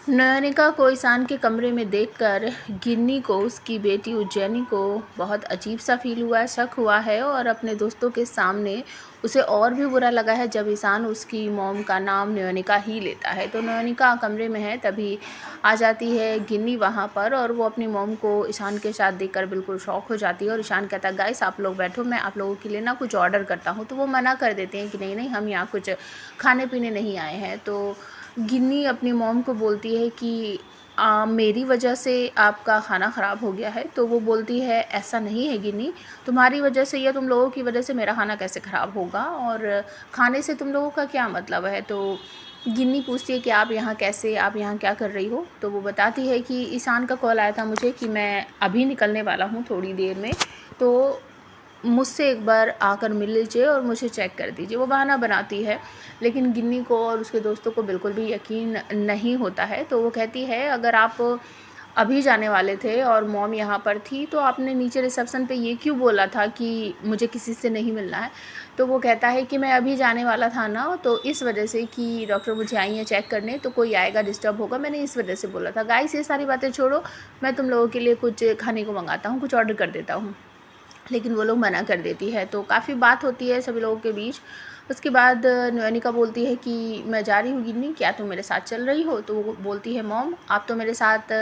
नयनिका को ईशान के कमरे में देखकर गिन्नी को उसकी बेटी उज्जैनी को बहुत अजीब सा फील हुआ है, शक हुआ है और अपने दोस्तों के सामने उसे और भी बुरा लगा है जब ईशान उसकी मॉम का नाम नयनिका ही लेता है। तो नयनिका कमरे में है, तभी आ जाती है गिन्नी वहाँ पर और वो अपनी मॉम को ईशान के साथ देखकर बिल्कुल शॉक हो जाती है। और ईशान कहता है, गाइस आप लोग बैठो, मैं आप लोगों के लिए ना कुछ ऑर्डर करता हूँ। तो वो मना कर देते हैं कि नहीं नहीं, हम यहाँ कुछ खाने पीने नहीं आए हैं। तो गिन्नी अपनी मॉम को बोलती है कि मेरी वजह से आपका खाना ख़राब हो गया है। तो वो बोलती है, ऐसा नहीं है गिन्नी, तुम्हारी वजह से या तुम लोगों की वजह से मेरा खाना कैसे ख़राब होगा, और खाने से तुम लोगों का क्या मतलब है। तो गिन्नी पूछती है कि आप यहाँ कैसे, आप यहाँ क्या कर रही हो। तो वो बताती है कि ईशान का कॉल आया था मुझे कि मैं अभी निकलने वाला हूँ थोड़ी देर में, तो मुझसे एक बार आकर मिल लीजिए और मुझे चेक कर दीजिए। वो बहाना बनाती है, लेकिन गिन्नी को और उसके दोस्तों को बिल्कुल भी यकीन नहीं होता है। तो वो कहती है, अगर आप अभी जाने वाले थे और मॉम यहाँ पर थी तो आपने नीचे रिसेप्शन पे ये क्यों बोला था कि मुझे किसी से नहीं मिलना है। तो वो कहता है कि मैं अभी जाने वाला था ना, तो इस वजह से कि डॉक्टर मुझे आई हैं चेक करने, तो कोई आएगा डिस्टर्ब होगा, मैंने इस वजह से बोला था। गाइस ये सारी बातें छोड़ो, मैं तुम लोगों के लिए कुछ खाने को मंगाता हूँ, कुछ ऑर्डर कर देता हूँ। लेकिन वो लोग मना कर देती है। तो काफ़ी बात होती है सभी लोगों के बीच। उसके बाद नयनिका बोलती है कि मैं जा रही हूँ गिन्नी, क्या तुम मेरे साथ चल रही हो। तो वो बोलती है, मॉम आप तो मेरे साथ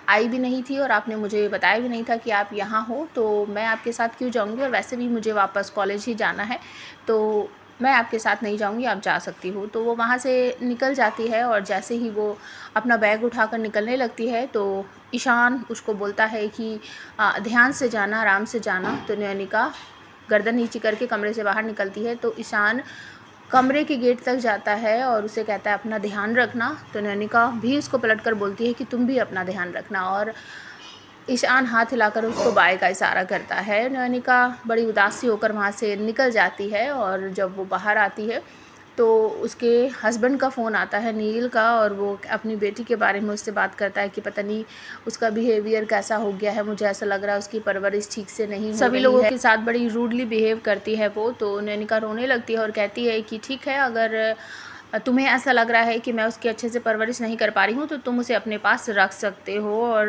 आई भी नहीं थी और आपने मुझे बताया भी नहीं था कि आप यहाँ हो, तो मैं आपके साथ क्यों जाऊँगी, और वैसे भी मुझे वापस कॉलेज ही जाना है, तो मैं आपके साथ नहीं जाऊँगी, आप जा सकती हो। तो वो वहाँ से निकल जाती है और जैसे ही वो अपना बैग उठाकर निकलने लगती है तो ईशान उसको बोलता है कि ध्यान से जाना, आराम से जाना। तो नयनिका गर्दन नीची करके कमरे से बाहर निकलती है। तो ईशान कमरे के गेट तक जाता है और उसे कहता है, अपना ध्यान रखना। तो नयनिका भी उसको पलटकर बोलती है कि तुम भी अपना ध्यान रखना, और ईशान हाथ हिलाकर उसको बाय का इशारा करता है। नयनिका बड़ी उदासी होकर वहाँ से निकल जाती है और जब वो बाहर आती है तो उसके हस्बैंड का फ़ोन आता है, नील का, और वो अपनी बेटी के बारे में उससे बात करता है कि पता नहीं उसका बिहेवियर कैसा हो गया है, मुझे ऐसा लग रहा है उसकी परवरिश ठीक से नहीं हो रही है, सभी लोगों के साथ बड़ी रूडली बिहेव करती है वो। तो नयनिका रोने लगती है और कहती है कि ठीक है, अगर तुम्हें ऐसा लग रहा है कि मैं उसकी अच्छे से परवरिश नहीं कर पा रही हूँ तो तुम उसे अपने पास रख सकते हो। और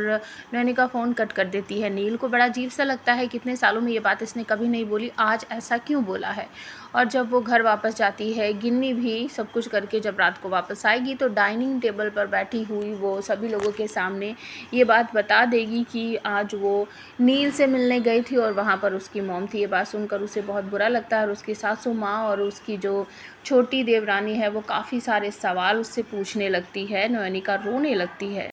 नयनिका फ़ोन कट कर देती है। नील को बड़ा अजीब सा लगता है, कितने सालों में ये बात इसने कभी नहीं बोली, आज ऐसा क्यों बोला है। और जब वो घर वापस जाती है, गिन्नी भी सब कुछ करके जब रात को वापस आएगी तो डाइनिंग टेबल पर बैठी हुई वो सभी लोगों के सामने ये बात बता देगी कि आज वो नील से मिलने गई थी और वहाँ पर उसकी मॉम थी। ये बात सुनकर उसे बहुत बुरा लगता है और उसकी सासू माँ और उसकी जो छोटी देवरानी है वो काफ़ी सारे सवाल उससे पूछने लगती है। नयनिका रोने लगती है।